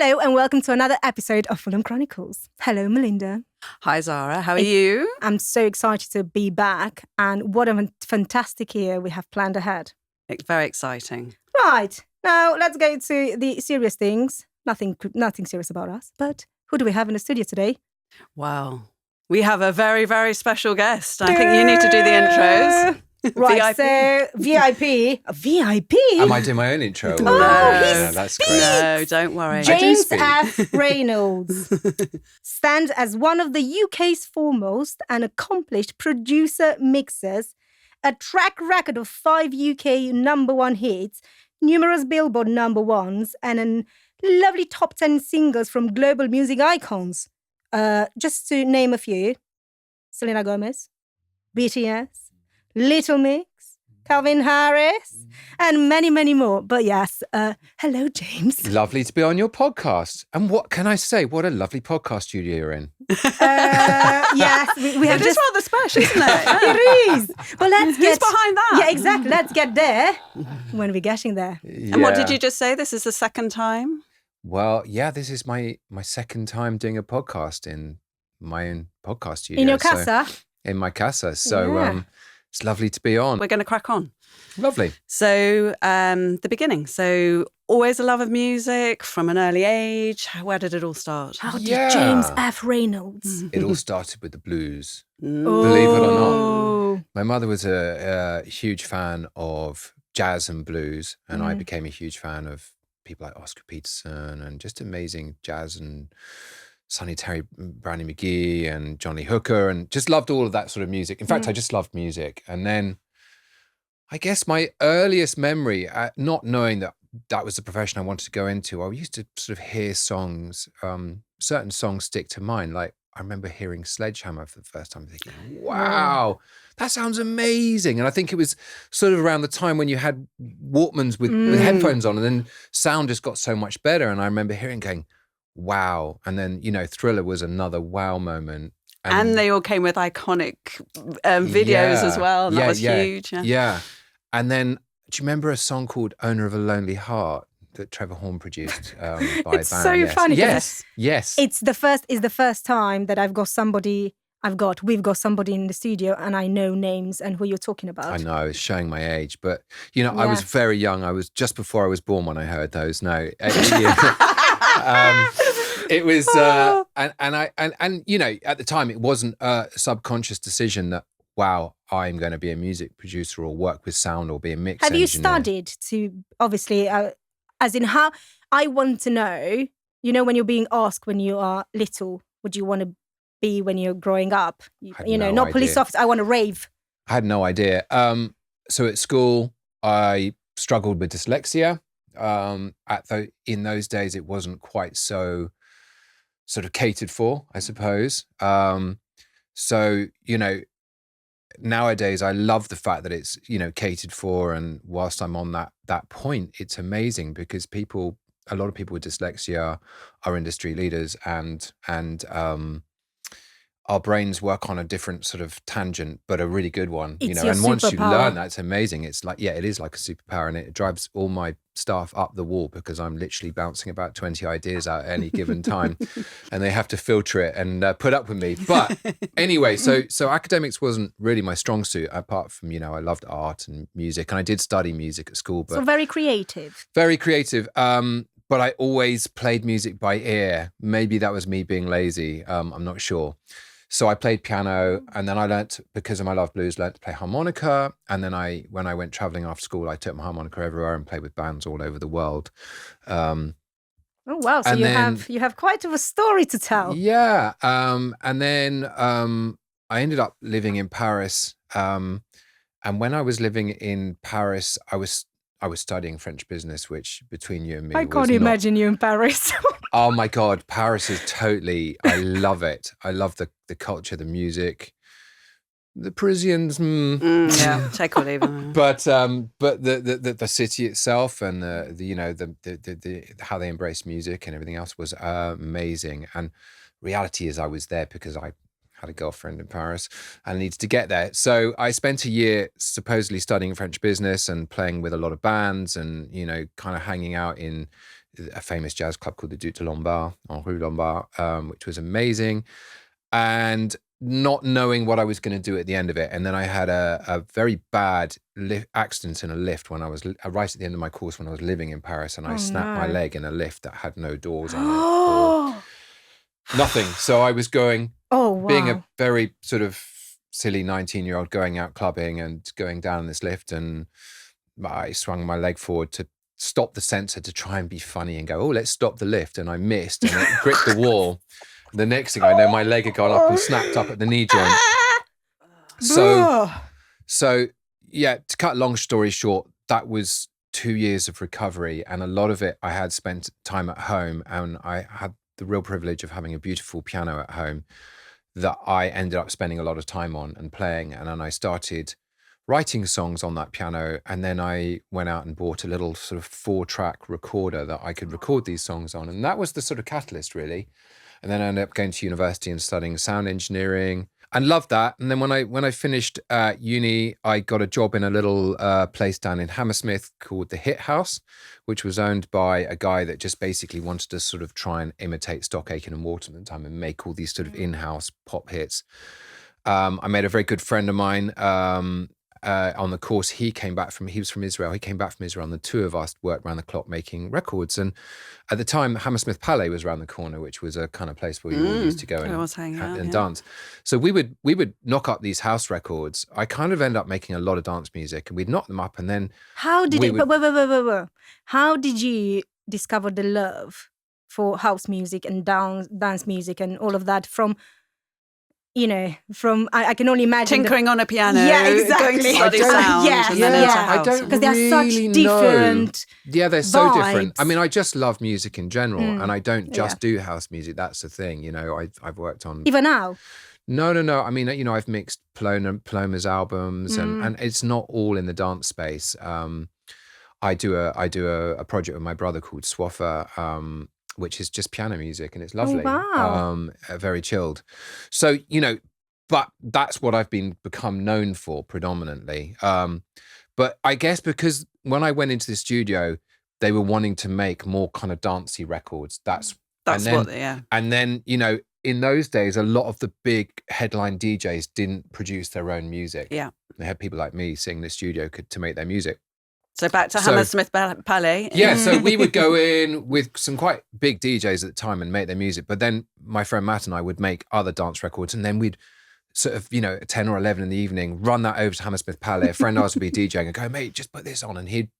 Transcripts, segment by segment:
Hello and welcome to another episode of Fulham Chronicles. Hello, Melinda. Hi, Zara. How are you? I'm so excited to be back, and what a fantastic year we have planned ahead. Very exciting. Right, now let's go to the serious things. Nothing serious about us, but who do we have in the studio today? Wow. We have a very, very special guest. I think you need to do the intros. Right, VIP. so VIP? Am I doing my own intro? Oh, No, that's speaks. great. No, don't worry. James speak. F Reynolds stands as one of the UK's foremost and accomplished producer-mixers, a track record of 5 UK number one hits, numerous Billboard number ones, and a lovely top 10 singles from global music icons. Just to name a few: Selena Gomez, BTS, Little Mix, Calvin Harris, and many, many more. But yes, hello, James. Lovely to be on your podcast. And what can I say? What a lovely podcast studio you're in. Yes, we have It is rather special, isn't it? It is. Well, let's Who's behind that? Yeah, exactly. Let's get there when we're getting there. And what did you just say? This is the second time? Well, yeah, this is my second time doing a podcast in my own podcast studio. In your casa? In my casa. So Yeah. it's lovely to be on. We're going to crack on. Lovely. So, the beginning. So, always a love of music from an early age. Where did it all start? How did Yeah. James F Reynolds? It all started with the blues. Mm. Believe it or not. Oh. My mother was a huge fan of jazz and blues, and I Mm. became a huge fan of people like Oscar Peterson and just amazing jazz and Sonny Terry, Brownie McGee and Johnny Hooker, and just loved all of that sort of music. In fact, I just loved music. And then I guess my earliest memory, not knowing that that was the profession I wanted to go into, I used to sort of hear songs, certain songs stick to mind. Like I remember hearing Sledgehammer for the first time, thinking, wow, that sounds amazing. And I think it was sort of around the time when you had Walkmans with headphones on, and then sound just got so much better. And I remember hearing, going, wow. And then, Thriller was another wow moment. And they all came with iconic videos as well. And that was huge. Yeah. And then, do you remember a song called Owner of a Lonely Heart that Trevor Horn produced by It's a band? so funny 'cause Yes. It's the first time that we've got somebody in the studio, and I know names and who you're talking about. I know, it's showing my age, but I was very young. I was just before I was born when I heard those. No, it was, and at the time it wasn't a subconscious decision that, wow, I'm going to be a music producer or work with sound or be a mix Have engineer. you studied to, obviously, as in how, I want to know, when you're being asked when you are little, what do you want to be when you're growing up? Not police idea. officer, I want to rave. I had no idea. So at school, I struggled with dyslexia. In those days, it wasn't quite so sort of catered for, I suppose. So, nowadays, I love the fact that it's, catered for. And whilst I'm on that point, it's amazing because a lot of people with dyslexia are industry leaders, and our brains work on a different sort of tangent, but a really good one. It's your and once you superpower. learn that, it's amazing. It's like, it is like a superpower, and it drives all my staff up the wall because I'm literally bouncing about 20 ideas out at any given time, and they have to filter it and put up with me. But anyway, so academics wasn't really my strong suit, apart from, I loved art and music, and I did study music at school. But So very creative. very creative. But I always played music by ear. Maybe that was me being lazy. I'm not sure. So I played piano, and then I learnt, because of my love blues, learnt to play harmonica. And then when I went traveling after school, I took my harmonica everywhere and played with bands all over the world. Oh wow! So And you have quite of a story to tell. Yeah. And then I ended up living in Paris. And when I was living in Paris, I was studying French business, which between you and me, I can't imagine you in Paris. Oh my God, Paris is totally, I love it. I love the culture, the music, the Parisians. Yeah, take or leave. But the city itself and the how they embrace music and everything else was amazing. And reality is I was there because I had a girlfriend in Paris and needed to get there. So I spent a year supposedly studying French business and playing with a lot of bands and, kind of hanging out in a famous jazz club called the Duc de Lombard on Rue Lombard, which was amazing. And not knowing what I was going to do at the end of it. And then I had a very bad accident in a lift when I was right at the end of my course when I was living in Paris, and I snapped my leg in a lift that had no doors on it. Nothing. So I was going, being a very sort of silly 19-year-old going out clubbing and going down this lift, and I swung my leg forward to stop the sensor to try and be funny and go, let's stop the lift. And I missed and it gripped the wall. The next thing I know, my leg had gone up and snapped up at the knee joint. So yeah, to cut long story short, that was 2 years of recovery. And a lot of it, I had spent time at home, and I had the real privilege of having a beautiful piano at home that I ended up spending a lot of time on and playing. And then I started writing songs on that piano. And then I went out and bought a little sort of 4-track recorder that I could record these songs on. And that was the sort of catalyst, really. And then I ended up going to university and studying sound engineering and loved that. And then when I finished uni, I got a job in a little place down in Hammersmith called the Hit House, which was owned by a guy that just basically wanted to sort of try and imitate Stock Aitken and Waterman at the time and make all these sort of in-house pop hits. I made a very good friend of mine on the course. He was from Israel. He came back from Israel, and the two of us worked around the clock making records. And at the time, Hammersmith Palais was around the corner, which was a kind of place where we all used to go and dance. So we would knock up these house records. I kind of ended up making a lot of dance music, and we'd knock them up, and then how did you discover the love for house music and dance music and all of that from I can only imagine tinkering on a piano, exactly. going to study sound, I don't because they're such different. Yeah, they're so vibes. different. I mean, I just love music in general, and I don't just do house music. That's the thing, I've worked on even now. No. I mean, I've mixed Paloma's albums, and it's not all in the dance space. I do a project with my brother called Swaffer, which is just piano music, and it's lovely. Oh, wow. Very chilled. So, but that's what I've become known for predominantly. But I guess because when I went into the studio, they were wanting to make more kind of dancey records. And then, in those days, a lot of the big headline DJs didn't produce their own music. Yeah. They had people like me sitting in the studio to make their music. So back to Hammersmith Palais. Yeah, so we would go in with some quite big DJs at the time and make their music. But then my friend Matt and I would make other dance records, and then we'd sort of, 10 or 11 in the evening, run that over to Hammersmith Palais. A friend of ours would be DJing and go, mate, just put this on. And he'd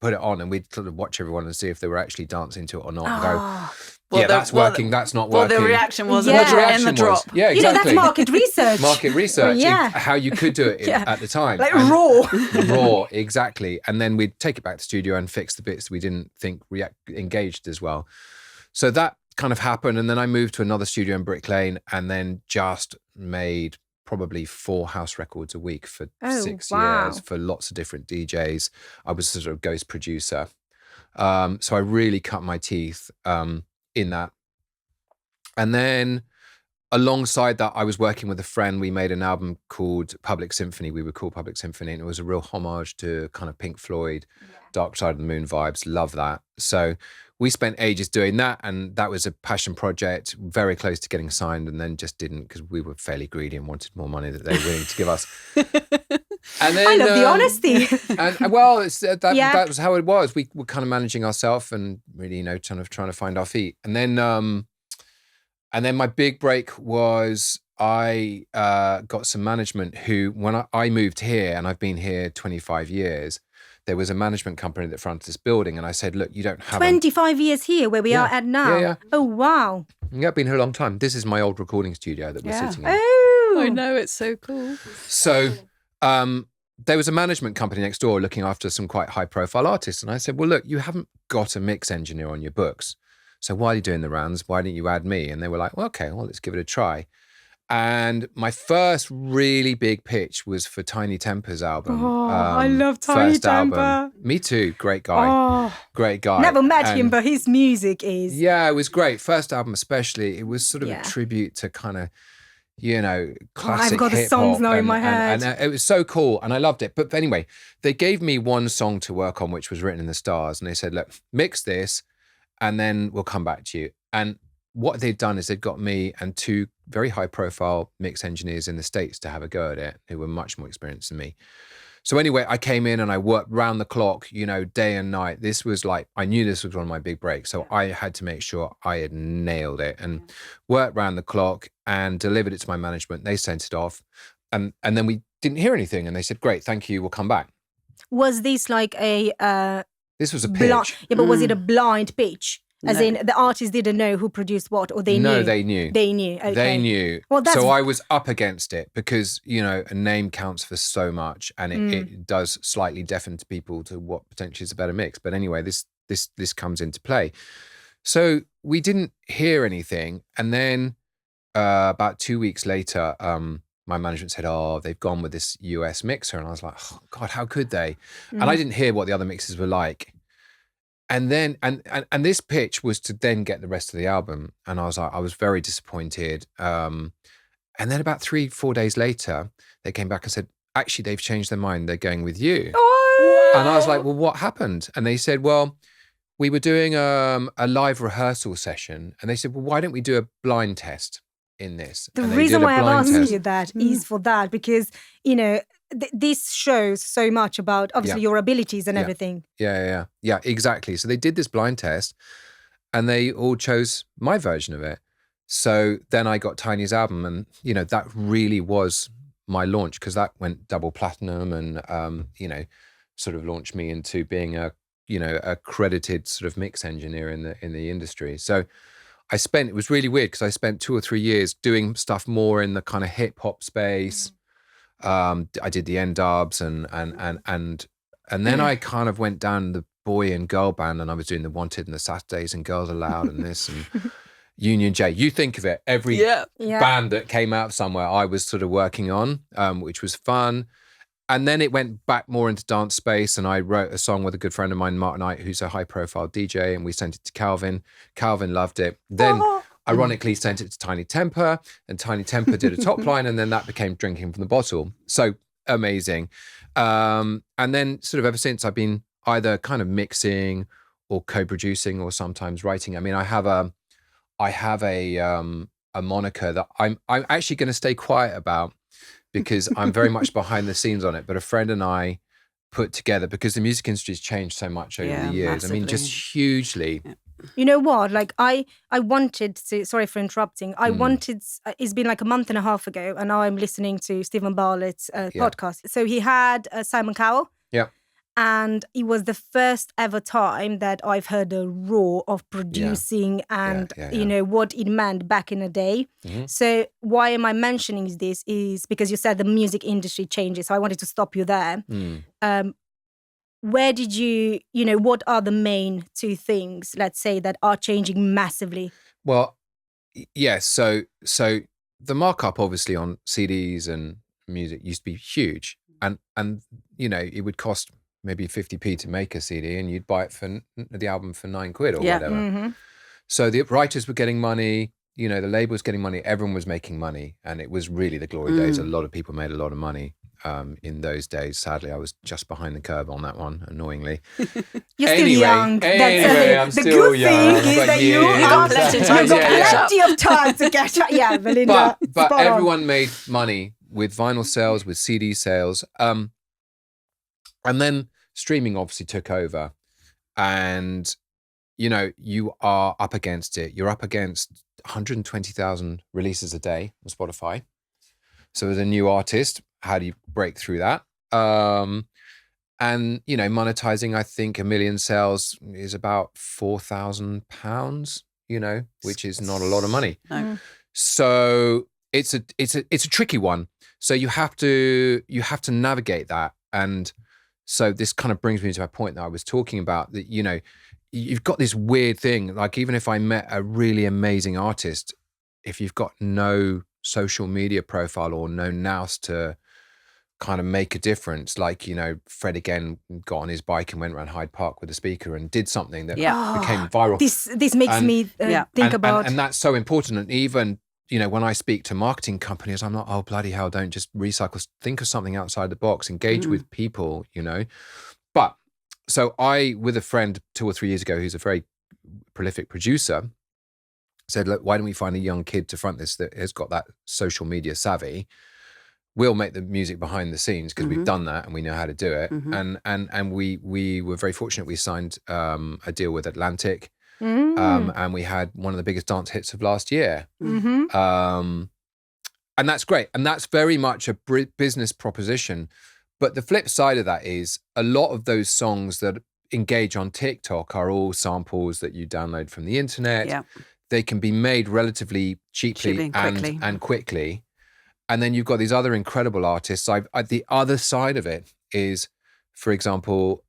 put it on, and we'd sort of watch everyone and see if they were actually dancing to it or not. And go, that's working, that's not working. Well, the reaction was in the drop. Yeah, exactly. That's market research. Market research, how you could do it at the time. Like raw. Raw, exactly. And then we'd take it back to the studio and fix the bits we didn't think engaged as well. So that kind of happened. And then I moved to another studio in Brick Lane, and then just made probably 4 house records a week for 6 years for lots of different DJs. I was sort of ghost producer. So I really cut my teeth in that. And then alongside that, I was working with a friend. We made an album called Public Symphony. We were called Public Symphony, and it was a real homage to kind of Pink Floyd, Dark Side of the Moon vibes. Love that. So we spent ages doing that, and that was a passion project, very close to getting signed, and then just didn't, because we were fairly greedy and wanted more money that they were willing to give us. And then, I love the honesty. And well, that was how it was. We were kind of managing ourselves and really, trying to find our feet. And then my big break was I got some management who, when I moved here, and I've been here 25 years, there was a management company that fronted this building, and I said, look, you don't have 25 years here where we are at now. Yeah. Oh, wow. Yeah, I've been here a long time. This is my old recording studio that we're sitting in. Oh. I know, it's so cool. So there was a management company next door looking after some quite high-profile artists, and I said, well, look, you haven't got a mix engineer on your books. So while you're doing the rounds, why didn't you add me? And they were like, well, okay, let's give it a try. And my first really big pitch was for Tiny Temper's album. Oh, I love Tiny Temper. Album. Me too. Great guy. Great guy. Never met him, but his music is. Yeah, it was great. First album especially. It was sort of a tribute to kind of, classic I've got the songs now in my head. And it was so cool, and I loved it. But anyway, they gave me one song to work on, which was Written in the Stars. And they said, look, mix this and then we'll come back to you. And what they'd done is they'd got me and 2 very high profile mix engineers in the States to have a go at it, who were much more experienced than me. So anyway, I came in and I worked round the clock, day and night. This was like, I knew this was one of my big breaks. So I had to make sure I had nailed it and worked round the clock and delivered it to my management. They sent it off. And then we didn't hear anything. And they said, great, thank you, we'll come back. Was this like a... This was a pitch. Yeah, but was it a blind pitch? As in, the artist didn't know who produced what, or they knew? No, they knew. They knew, okay. They knew. Well, so I was up against it because, a name counts for so much, and it does slightly deafen to people to what potentially is a better mix. But anyway, this comes into play. So we didn't hear anything. And then about 2 weeks later, my management said, they've gone with this US mixer. And I was like, oh, God, how could they? And I didn't hear what the other mixes were like. And then, and this pitch was to then get the rest of the album. And I was very disappointed. And then about 3-4 days later, they came back and said, actually, they've changed their mind. They're going with you. Oh! And I was like, well, what happened? And they said, well, we were doing a live rehearsal session. And they said, well, why don't we do a blind test in this? The And they reason did a why I'm blind asking test. you that is for that, because, this shows so much about, obviously, your abilities and everything. Yeah, exactly. So they did this blind test and they all chose my version of it. So then I got Tiny's album and, that really was my launch because that went double platinum and, sort of launched me into being a credited sort of mix engineer in the industry. So it was really weird because I spent 2 or 3 years doing stuff more in the kind of hip hop space. I did the end dubs and then I kind of went down the boy and girl band and I was doing the Wanted and the Saturdays and Girls Aloud and this and Union J. You think of it, every band that came out somewhere I was sort of working on, which was fun. And then it went back more into dance space and I wrote a song with a good friend of mine, Martin Knight, who's a high profile DJ, and we sent it to Calvin. Calvin loved it. Then ironically sent it to Tiny Temper and Tiny Temper did a top line and then that became Drinking from the Bottle. So amazing. And then sort of ever since I've been either kind of mixing or co-producing or sometimes writing. I mean, I have a moniker that I'm actually going to stay quiet about because I'm very much behind the scenes on it. But a friend and I put together, because the music industry has changed so much over the years. Massively. I mean, just hugely. Yeah. You know what? Like I wanted to, sorry for interrupting. It's been like a month and a half ago and now I'm listening to Stephen Bartlett's podcast. So he had Simon Cowell. Yeah. And it was the first ever time that I've heard the raw of producing and, what it meant back in the day. Mm-hmm. So why am I mentioning this is because you said the music industry changes. So I wanted to stop you there. Where did you, what are the main 2 things, let's say, that are changing massively? Well, yes. So the markup obviously on CDs and music used to be huge. And it would cost maybe 50p to make a CD and you'd buy it for the album for £9 or whatever. Mm-hmm. So the writers were getting money, the label was getting money, everyone was making money. And it was really the glory days. A lot of people made a lot of money. In those days, sadly, I was just behind the curve on that one, annoyingly. You're still young. I'm still young. The good thing is that you got plenty of time to catch up. Yeah, Melinda. But everyone made money with vinyl sales, with CD sales. And then streaming obviously took over. And, you are up against it. You're up against 120,000 releases a day on Spotify. So as a new artist, how do you break through that? And, monetizing, I think 1 million sales is about £4,000, which is not a lot of money. No. So it's a tricky one. So you have to navigate that. And so this kind of brings me to a point that I was talking about that, you've got this weird thing, like even if I met a really amazing artist, if you've got no social media profile or no nous to kind of make a difference, like Fred again got on his bike and went around Hyde Park with a speaker and did something that became viral. This makes me think about and that's so important. And even when I speak to marketing companies, I'm like, oh bloody hell, don't just recycle, think of something outside the box, engage with people. But so I, with a friend 2 or 3 years ago who's a very prolific producer, said, look, why don't we find a young kid to front this that has got that social media savvy? We'll make the music behind the scenes because we've done that and we know how to do it. And we were very fortunate. We signed a deal with Atlantic, and we had one of the biggest dance hits of last year. And that's great. And that's very much a business proposition. But the flip side of that is a lot of those songs that engage on TikTok are all samples that you download from the internet. Yeah. They can be made relatively cheaply and quickly. And then you've got these other incredible artists. The other side of it is, for example,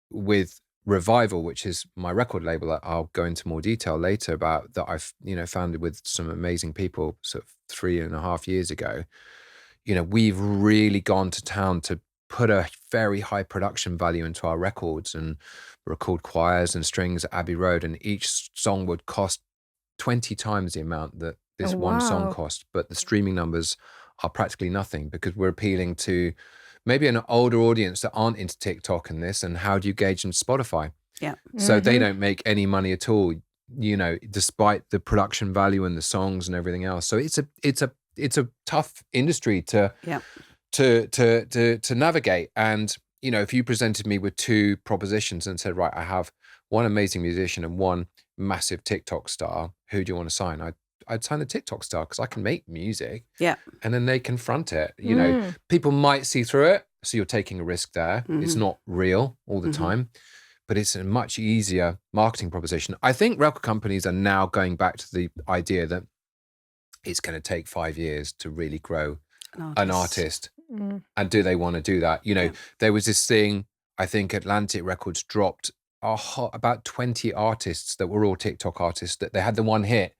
with Revival, which is my record label that I'll go into more detail later about, that I've, founded with some amazing people sort of 3.5 years ago. We've really gone to town to put a very high production value into our records and record choirs and strings at Abbey Road. And each song would cost 20 times the amount that this one song cost. But the streaming numbers are practically nothing because we're appealing to maybe an older audience that aren't into TikTok and this. And how do you gauge them Spotify? Yeah. So they don't make any money at all, despite the production value and the songs and everything else. So it's a tough industry to navigate. And if you presented me with two propositions and said, right, I have one amazing musician and one massive TikTok star, who do you want to sign? I'd sign the TikTok star because I can make music. Yeah. And then they confront it. People might see through it. So you're taking a risk there. It's not real all the time, but it's a much easier marketing proposition. I think record companies are now going back to the idea that it's going to take 5 years to really grow an artist. And do they want to do that? There was this thing, I think Atlantic Records dropped about 20 artists that were all TikTok artists, that they had the one hit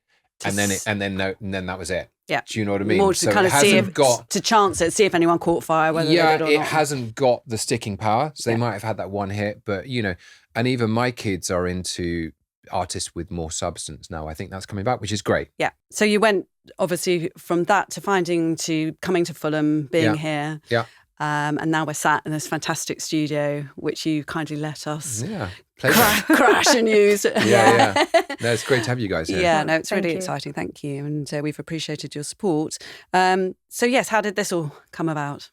and then that was it. Yeah. Do you know what I mean? More to kind of see to chance it, see if anyone caught fire, whether they did or not. It hasn't got the sticking power. So they might have had that one hit, but and even my kids are into artists with more substance now. I think that's coming back, which is great. Yeah. So you went obviously from that to coming to Fulham, being here. Yeah. And now we're sat in this fantastic studio, which you kindly let us crash and use. Yeah. No, it's great to have you guys here. Yeah, no, it's really exciting. Thank you. And we've appreciated your support. So yes, how did this all come about?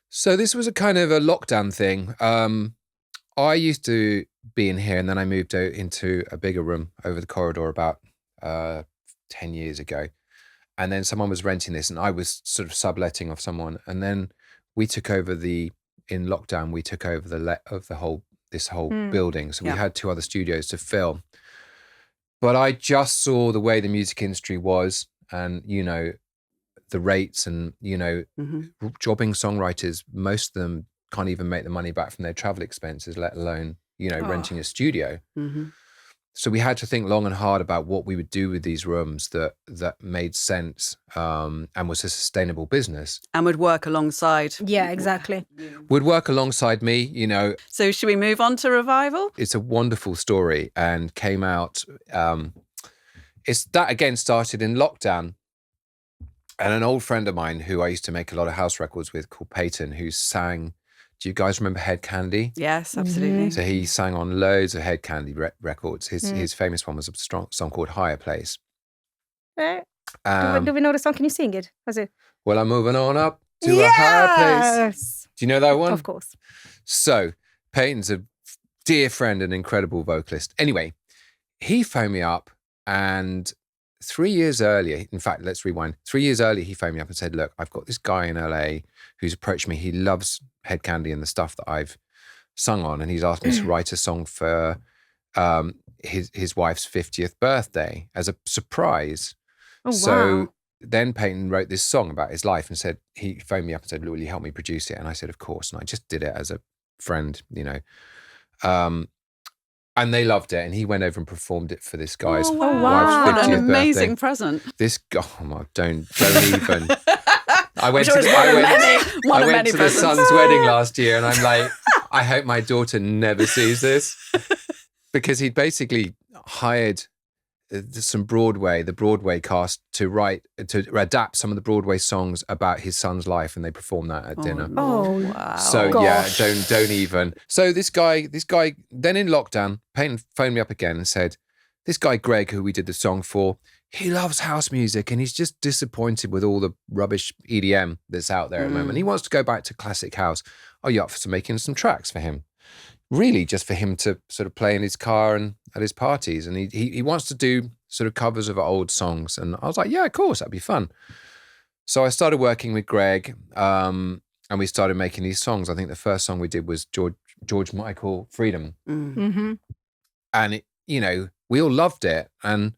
So this was a kind of a lockdown thing. I used to be in here and then I moved out into a bigger room over the corridor about 10 years ago. And then someone was renting this and I was sort of subletting off someone. And then we took over this whole building. So we had 2 other studios to film. But I just saw the way the music industry was and, the rates and, jobbing songwriters, most of them can't even make the money back from their travel expenses, let alone, renting a studio. So we had to think long and hard about what we would do with these rooms that made sense and was a sustainable business. And would work alongside. Yeah, exactly. Would work alongside me, So should we move on to Revival? It's a wonderful story and came out. That again started in lockdown. And an old friend of mine who I used to make a lot of house records with called Peyton, who sang... Do you guys remember Head Candy? Yes, absolutely. So he sang on loads of Head Candy records. His famous one was a song called Higher Place. Do we know the song? Can you sing it? Well, I'm moving on up to a higher place. Do you know that one? Of course. So Peyton's a dear friend and incredible vocalist. Anyway, he phoned me up and 3 years earlier, in fact, let's rewind. 3 years earlier, he phoned me up and said, look, I've got this guy in LA who's approached me. He loves Head Candy and the stuff that I've sung on. And he's asked me to write a song for his wife's 50th birthday as a surprise. Oh, so wow. Then Peyton wrote this song about his life and said, he phoned me up and said, will you help me produce it? And I said, of course. And I just did it as a friend, and they loved it. And he went over and performed it for this guy's wife's 50th What an amazing birthday. present. This guy, don't even. I went to the son's wedding last year and I'm like, I hope my daughter never sees this. Because he'd basically hired the Broadway cast to adapt some of the Broadway songs about his son's life, and they performed that at dinner. Oh, wow. So gosh. don't even. So this guy then in lockdown, Peyton phoned me up again and said, this guy Greg, who we did the song for, he loves house music and he's just disappointed with all the rubbish EDM that's out there at the moment. He wants to go back to classic house. Are you up for making some tracks for him? Really just for him to sort of play in his car and at his parties. And he wants to do sort of covers of old songs. And I was like, yeah, of course, that'd be fun. So I started working with Greg and we started making these songs. I think the first song we did was George Michael, Freedom. Mm-hmm. And, we all loved it. And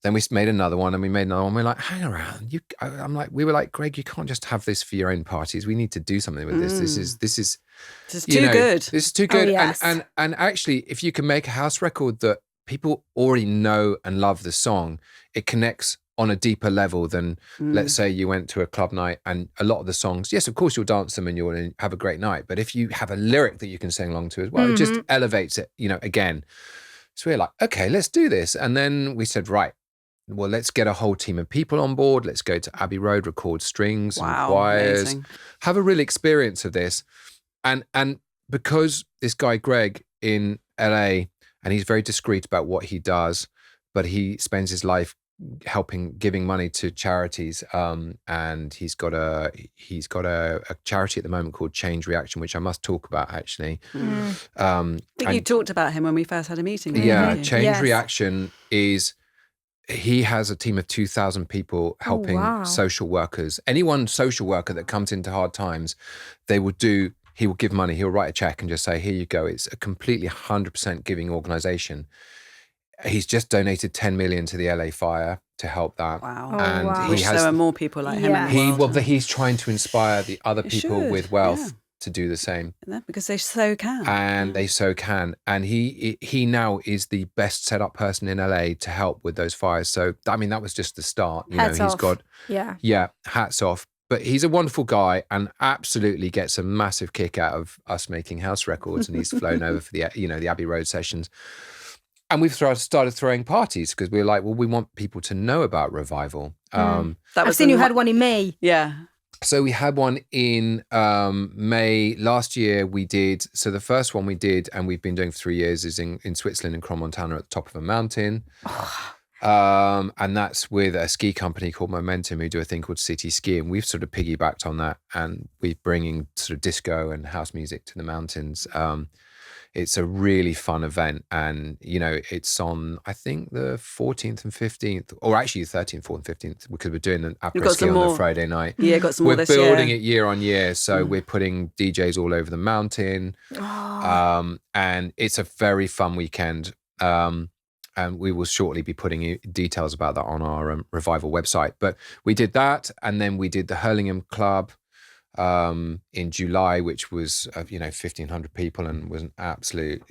then we made another one and we made another one. We're like, hang around. We were like, Greg, you can't just have this for your own parties. We need to do something with this. This is too good. This is too good. Oh, yes. And actually, if you can make a house record that people already know and love the song, it connects on a deeper level than, let's say you went to a club night and a lot of the songs, yes, of course you'll dance them and you'll have a great night. But if you have a lyric that you can sing along to as well, it just elevates it, again. So we're like, okay, let's do this. And then we said, right, well, let's get a whole team of people on board. Let's go to Abbey Road, record strings and choirs, amazing. Have a real experience of this. And because this guy, Greg, in LA, and he's very discreet about what he does, but he spends his life giving money to charities. And he's got a charity at the moment called Change Reaction, which I must talk about actually. I think you talked about him when we first had a meeting. Yeah, Change Reaction is, he has a team of 2,000 people helping social workers. Anyone social worker that comes into hard times, he will give money, he'll write a check and just say, here you go. It's a completely 100% giving organization. He's just donated 10 million to the LA fire to help that. Wow. And Wish there were more people like him in the world. He's trying to inspire the other people with wealth to do the same. Because they so can. And they so can. And he now is the best set up person in LA to help with those fires. So, I mean, that was just the start. Hats off. He's got, hats off. But he's a wonderful guy and absolutely gets a massive kick out of us making house records. And he's flown over for the Abbey Road sessions. And we've started throwing parties because we were like, well, we want people to know about Revival. I've seen you had one in May. Yeah. So we had one in May last year. We did. So the first one we did, and we've been doing for 3 years, is in Switzerland, in Crans-Montana, at the top of a mountain. And that's with a ski company called Momentum, who do a thing called City Ski. And we've sort of piggybacked on that, and we're bringing sort of disco and house music to the mountains. It's a really fun event, and it's on, I think, the 14th and 15th, or actually the 13th, 14th, 15th, because we're doing an après-ski on the Friday night. Yeah, got some more this year. We're building it year on year, so we're putting DJs all over the mountain, and it's a very fun weekend. And we will shortly be putting details about that on our Revival website. But we did that, and then we did the Hurlingham Club in July, which was 1,500 people, and was an absolute,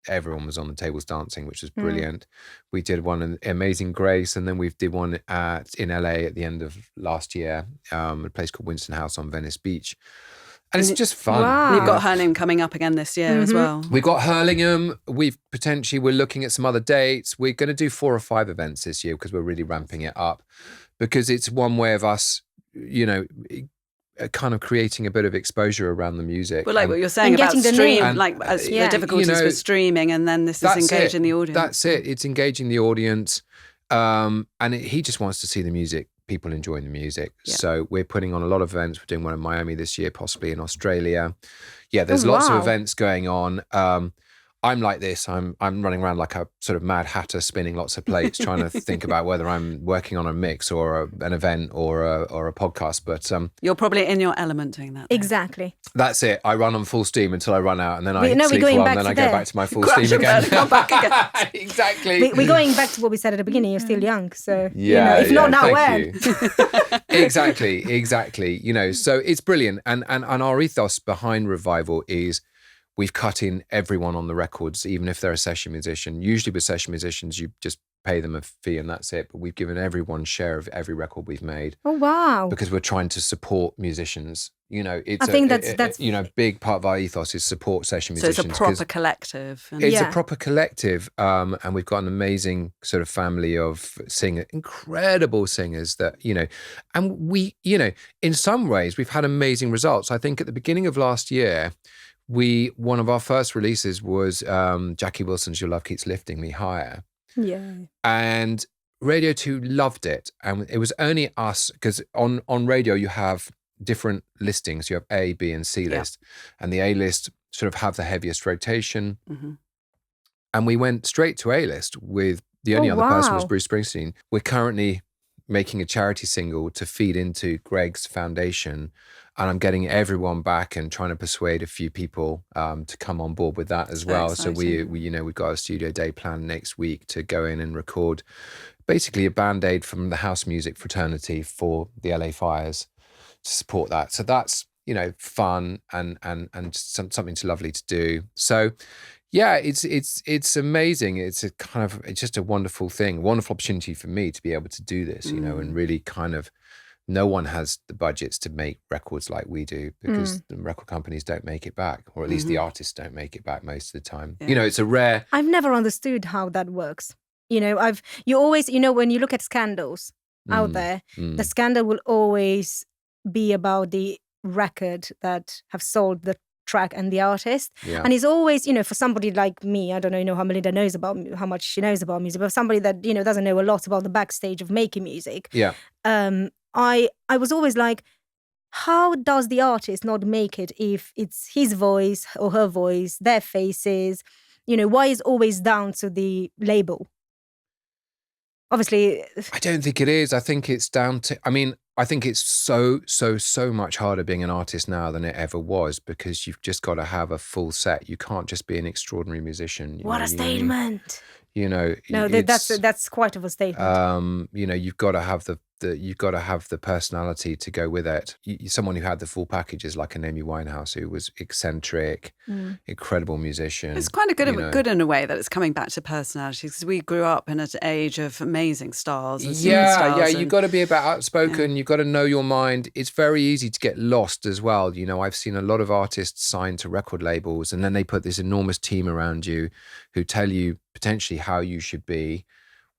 everyone was on the tables dancing, which was brilliant. We did one in Amazing Grace, and then we did one in LA at the end of last year, a place called Winston House on Venice Beach. And it's just fun. Wow. And you've got Hurlingham coming up again this year as well. We've got Hurlingham. We're looking at some other dates. We're going to do 4 or 5 events this year because we're really ramping it up, because it's one way of us, kind of creating a bit of exposure around the music. Well, like what you're saying about stream, the difficulties with streaming, and then this is engaging the audience. That's it. It's engaging the audience. And he just wants to see the music, people enjoying the music. Yeah. So we're putting on a lot of events. We're doing one in Miami this year, possibly in Australia. Yeah, there's lots of events going on. I'm like this. I'm running around like a sort of mad hatter, spinning lots of plates, trying to think about whether I'm working on a mix or an event or a podcast. But you're probably in your element doing that. Exactly. That's it. I run on full steam until I run out, and then I sleep for a while, and then I go back to my full steam again. Come back again. Exactly. We're going back to what we said at the beginning. You're still young, so if not now, when? Exactly. So it's brilliant, and our ethos behind Revival is, we've cut in everyone on the records, even if they're a session musician. Usually with session musicians, you just pay them a fee and that's it. But we've given everyone share of every record we've made. Oh, wow. Because we're trying to support musicians. You know, it's that's you know, big part of our ethos is support session musicians. So it's a proper collective. It's a proper collective. And we've got an amazing sort of family of incredible singers that, you know, and we, you know, in some ways we've had amazing results. I think at the beginning of last year, one of our first releases was Jackie Wilson's Your Love Keeps Lifting Me Higher. Yeah. And Radio 2 loved it. And it was only us, because on radio you have different listings. You have A, B, and C list. And the A list sort of have the heaviest rotation. Mm-hmm. And we went straight to A list with the only other person was Bruce Springsteen. We're currently making a charity single to feed into Greg's foundation. And I'm getting everyone back and trying to persuade a few people to come on board with that as well. So we, you know, we've got a studio day planned next week to go in and record basically a Band-Aid from the house music fraternity for the LA fires to support that. So that's, you know, fun and something lovely to do. So yeah, it's amazing. It's just a wonderful thing, wonderful opportunity for me to be able to do this, you know, and really kind of. No one has the budgets to make records like we do because the record companies don't make it back, or at least the artists don't make it back most of the time. Yeah. You know, it's a rare... I've never understood how that works. You know, you always, you know, when you look at scandals out there, the scandal will always be about the record that have sold the track and the artist. Yeah. And it's always, you know, for somebody like me, I don't know, you know, how Melinda knows about how much she knows about music, but somebody that, you know, doesn't know a lot about the backstage of making music. Yeah. I was always like, how does the artist not make it if it's his voice or her voice, their faces? You know, why is always down to the label? Obviously. I don't think it is. I think it's down to, I mean, I think it's so much harder being an artist now than it ever was because you've just got to have a full set. You can't just be an extraordinary musician. What a statement. You know. No, that's quite of a statement. You know, you've got to have the personality to go with it. Someone who had the full package is like an Amy Winehouse, who was eccentric, incredible musician. It's kind of good in a way that it's coming back to personalities because we grew up in an age of amazing stars. And you've got to be about outspoken. Yeah. You've got to know your mind. It's very easy to get lost as well. You know, I've seen a lot of artists signed to record labels, and then they put this enormous team around you who tell you potentially how you should be.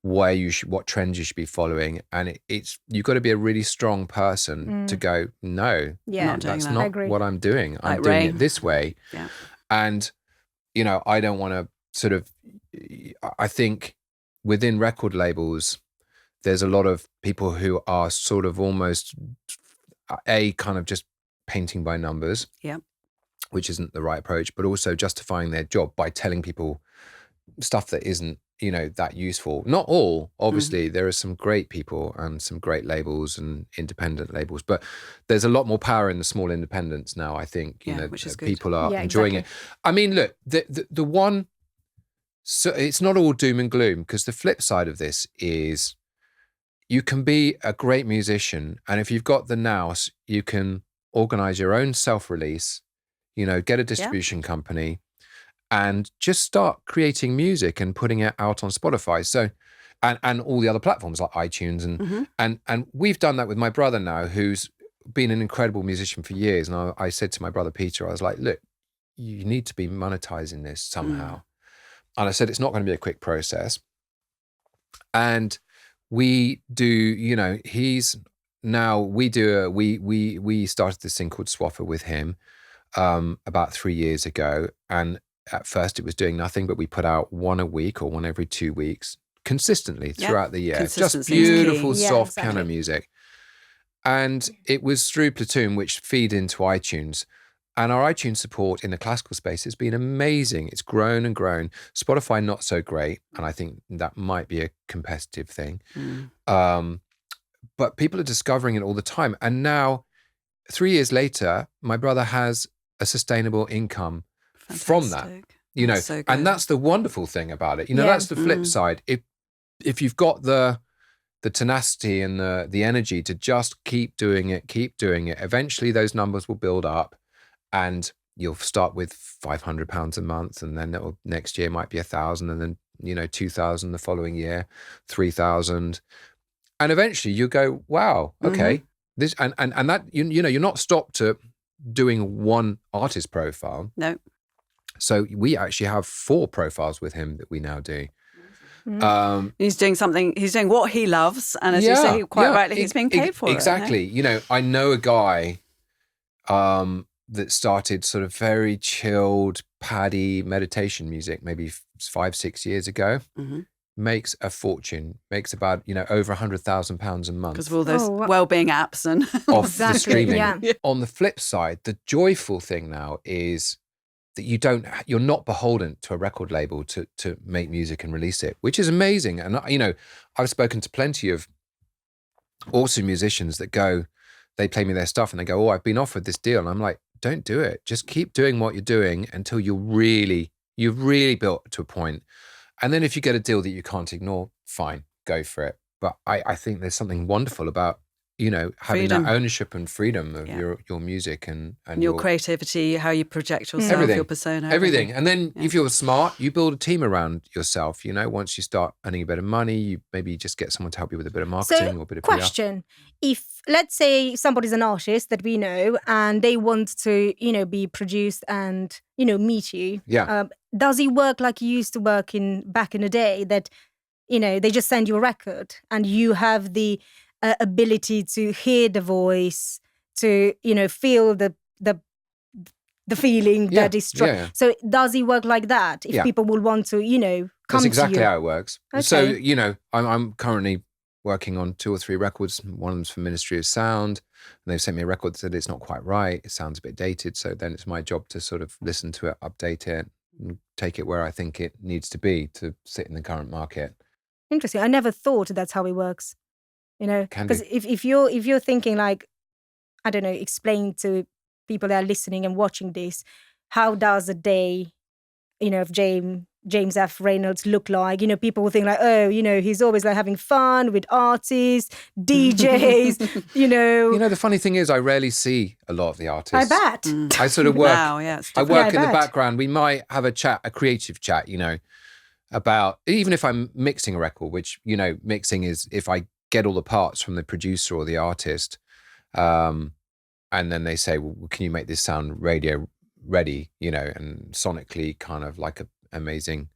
What trends you should be following, and it's you've got to be a really strong person to go, no, that's not what I'm doing. I'm doing it this way. Yeah. And you know, I don't want to sort of, I think within record labels there's a lot of people who are sort of almost kind of just painting by numbers, which isn't the right approach, but also justifying their job by telling people stuff that isn't, you know, that useful. Not all, obviously. There are some great people and some great labels and independent labels, but there's a lot more power in the small independents now, I think. You know, which is people are enjoying it. I mean, look, the one, so it's not all doom and gloom, because the flip side of this is you can be a great musician, and if you've got the nous, you can organize your own self-release, you know, get a distribution company, and just start creating music and putting it out on Spotify. So, and all the other platforms like iTunes and we've done that with my brother now, who's been an incredible musician for years. And I said to my brother Peter, I was like, look, you need to be monetizing this somehow. And I said, it's not going to be a quick process. And we do, you know, we started this thing called Swaffer with him about 3 years ago. And at first it was doing nothing, but we put out one a week or one every 2 weeks consistently throughout the year. Just beautiful, soft piano music. And it was through Platoon, which feed into iTunes. And our iTunes support in the classical space has been amazing. It's grown and grown. Spotify, not so great. And I think that might be a competitive thing. But people are discovering it all the time. And now, 3 years later, my brother has a sustainable income from that, you know, and that's the wonderful thing about it. You know, that's the flip side. If you've got the tenacity and the energy to just keep doing it, eventually those numbers will build up, and you'll start with £500 a month, and then next year might be 1,000, and then 2,000 the following year, 3,000. And eventually you go, wow, okay. This and that, you're not stopped at doing one artist profile. No. So we actually have 4 profiles with him that we now do. He's doing what he loves, and as you say quite rightly, he's being paid for exactly. it. I know a guy that started sort of very chilled paddy meditation music maybe 5-6 years ago. Makes a fortune, makes about over £100,000 a month because of all those well-being apps and off the streaming. On the flip side, the joyful thing now is that you're not beholden to a record label to make music and release it, which is amazing. And I've spoken to plenty of awesome musicians that they play me their stuff and they go, I've been offered this deal, and I'm like, don't do it. Just keep doing what you're doing until you've really built to a point. And then if you get a deal that you can't ignore, fine, go for it. But I think there's something wonderful about having freedom. That ownership and freedom of your music and your creativity, how you project yourself, your persona. Everything. And then if you're smart, you build a team around yourself. Once you start earning a bit of money, you maybe just get someone to help you with a bit of marketing or a bit of PR. Question. If, let's say, somebody's an artist that we know and they want to, be produced and, meet you. Yeah. Does it work like you used to work back in the day that, they just send you a record and you have the ability to hear the voice, to feel the feeling that is strong. Yeah. So does it work like that? If people will want to, come That's exactly to you? how it works. Okay. So I'm currently working on 2 or 3 records. One of them's for Ministry of Sound, and they've sent me a record that said it's not quite right. It sounds a bit dated. So then it's my job to sort of listen to it, update it, and take it where I think it needs to be to sit in the current market. Interesting. I never thought that's how it works. Because if you're thinking like, I don't know, explain to people that are listening and watching this, how does a day, of James F Reynolds look like? People will think like, he's always like having fun with artists, DJs, the funny thing is I rarely see a lot of the artists. I bet. I sort of work, I work in the bet. background. We might have a creative chat, about, even if I'm mixing a record, which, mixing is if I get all the parts from the producer or the artist, and then they say, well, can you make this sound radio ready, and sonically kind of like an amazing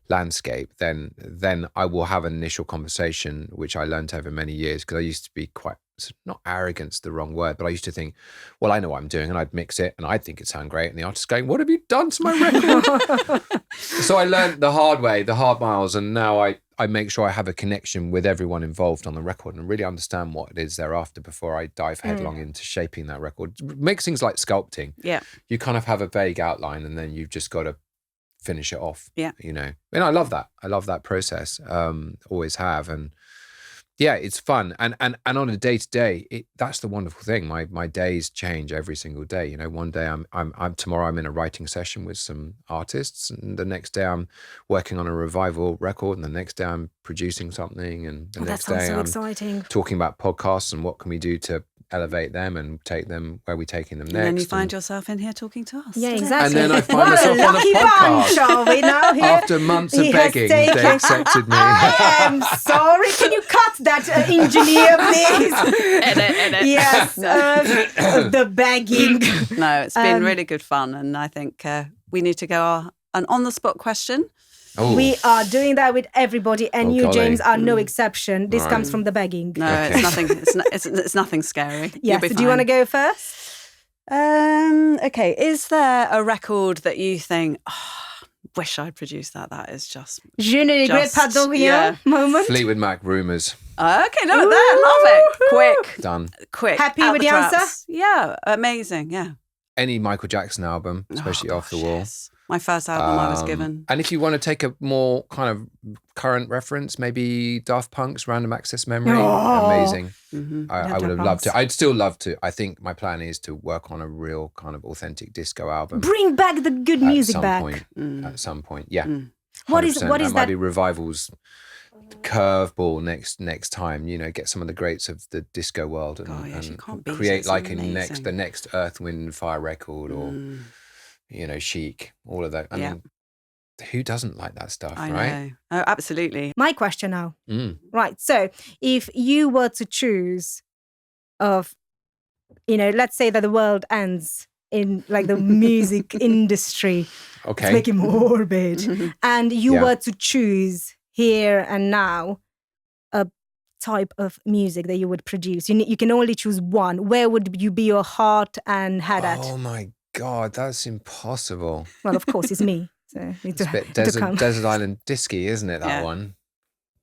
landscape, then I will have an initial conversation, which I learned over many years, because I used to be quite, not arrogant's the wrong word, but I used to think, well, I know what I'm doing, and I'd mix it and I'd think it sound great, and the artist's going, what have you done to my record? So I learned the hard way, the hard miles, and now I make sure I have a connection with everyone involved on the record and really understand what it is they're after before I dive headlong into shaping that record. Mixing's like sculpting. Yeah. You kind of have a vague outline and then you've just got to finish it off. Yeah. And I love that. I love that process. Always have. And yeah, it's fun. And on a day-to-day, that's the wonderful thing. My days change every single day. One day tomorrow I'm in a writing session with some artists, and the next day I'm working on a revival record, and the next day I'm producing something, and the next day I'm exciting. Talking about podcasts and what can we do to elevate them and take them where we're taking them next. And then you find yourself in here talking to us. Yeah, exactly. And then I find myself on a podcast. Bunch, are we now here? After months of begging, they accepted me. I am sorry. Can you cut that, engineer, please? Edit. Yes, the begging. No, it's been really good fun, and I think we need to go an on-the-spot question. Ooh. We are doing that with everybody, and you, golly. James, are no exception. This Right. comes from the begging. No, Okay. it's nothing. It's nothing scary. Yes. Do you want to go first? Okay. Is there a record that you think, wish I'd produced that? That is just. Je ne regrette pas de rien moment. Fleetwood Mac, Rumours. Okay, no, there, love it. Quick. Done. Quick. Happy out with the traps. answer? Yeah, amazing. Yeah. Any Michael Jackson album, especially Off the Wall. Yes. My first album I was given. And if you want to take a more kind of current reference, maybe Daft Punk's Random Access Memory. Amazing. Mm-hmm. I would have loved to. I'd still love to. I think my plan is to work on a real kind of authentic disco album. Bring back the good music back. At some point, yeah. What is that? that? Might be Revival's curveball next time. Get some of the greats of the disco world and create like the next Earth, Wind and Fire record or. Chic, all of that. I mean, who doesn't like that stuff, I right? know. Oh, absolutely. My question now. Right. So if you were to choose of, let's say that the world ends in like the music industry. Okay. To make it morbid. And you were to choose here and now a type of music that you would produce. You can only choose one. Where would you be your heart and head at? Oh my God, that's impossible. Well, of course, it's me. So it's a bit desert island disky, isn't it, that one?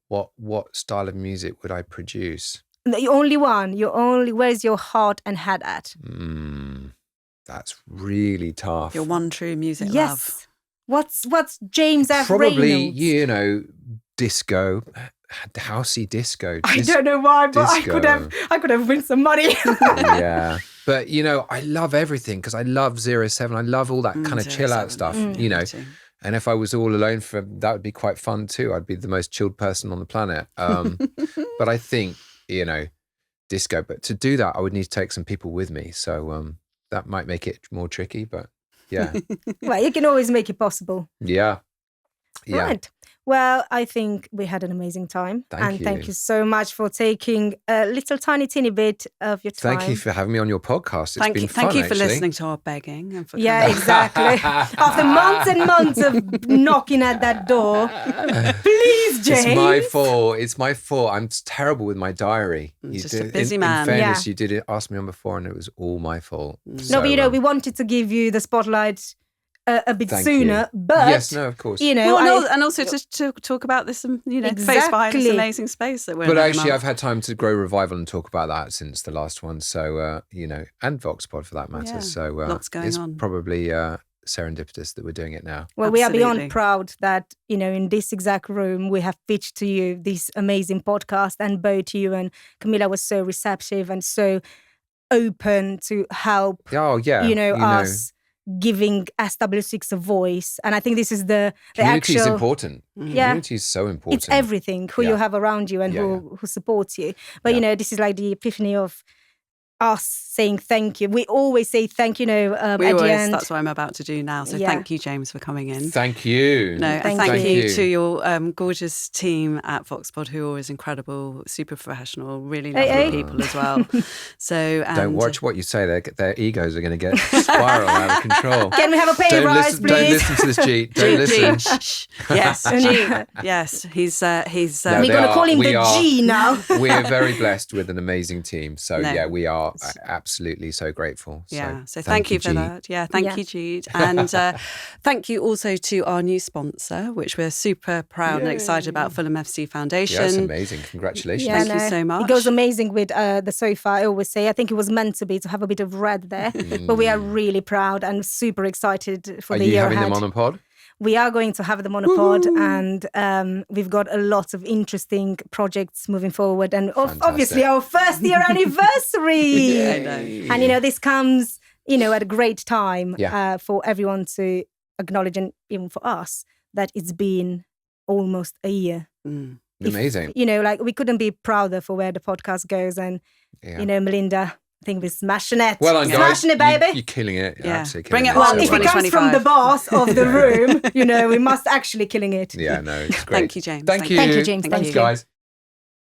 What style of music would I produce? The only one. Where's your heart and head at? That's really tough. Your one true music love. What's James F Probably, Reynolds? Disco, housey disco. I don't know why, but I could have won some money. Yeah. But, I love everything because I love 07. I love all that kind of chill out stuff, And if I was all alone that would be quite fun too. I'd be the most chilled person on the planet. But I think, disco. But to do that, I would need to take some people with me. So that might make it more tricky, but yeah. Well, you can always make it possible. Yeah. Right. Well, I think we had an amazing time. Thank you so much for taking a little teeny bit of your time. Thank you for having me on your podcast. It's been fun, Thank you for actually. listening to our begging. And for exactly. After months and months of knocking at that door. Please, James. It's my fault. I'm terrible with my diary. Just a busy man. In fairness, you did ask me on before and it was all my fault. No, but we wanted to give you the spotlight a bit sooner, but yes, no, of course, and also just to talk about this, face behind this amazing space that we're. But actually, I've had time to grow Revival and talk about that since the last one. So and VOXPOD for that matter. So lots going on. It's probably serendipitous that we're doing it now. Well, we are beyond proud that in this exact room we have pitched to you this amazing podcast, and both you and Camilla was so receptive and so open to help. Oh yeah, us. Giving SW6 a voice, and I think this is the community actual is important. Community is so important. It's everything who you have around you and who supports you. But this is like the epiphany of us saying thank you. We always say thank you. At the end. That's what I'm about to do now. So thank you, James, for coming in. Thank you. No, thank you to your gorgeous team at VOXPOD, who are always incredible, super professional, really lovely people as well. So don't watch what you say. Their egos are going to get spiral out of control. Can we have a pay rise, please? Don't listen to this, G. Don't listen. Yes, G. Yes, he's. We're going to call him the G now. We are very blessed with an amazing team. So we are absolutely so grateful. So thank you for that. Thank you, Jude. And thank you also to our new sponsor, which we're super proud and excited about, Fulham FC Foundation. Yes, amazing. Congratulations. Thank you so much. It goes amazing with the sofa. I always say, I think it was meant to have a bit of red there, but we are really proud and super excited for the year ahead. Are you having them on a pod? We are going to have them on a pod, and we've got a lot of interesting projects moving forward, and obviously our first year anniversary. And this comes at a great time for everyone to acknowledge, and even for us, that it's been almost a year. Amazing. We couldn't be prouder for where the podcast goes, and Melinda, I think we're smashing it. Well done, guys. Smashing it, baby. You're killing it. Yeah. Absolutely Bring killing it on. Well, if it comes from the boss of the room, we must actually killing it. Yeah, no, it's great. Thank you, James. Thank you. Thank you, James. Thanks, guys.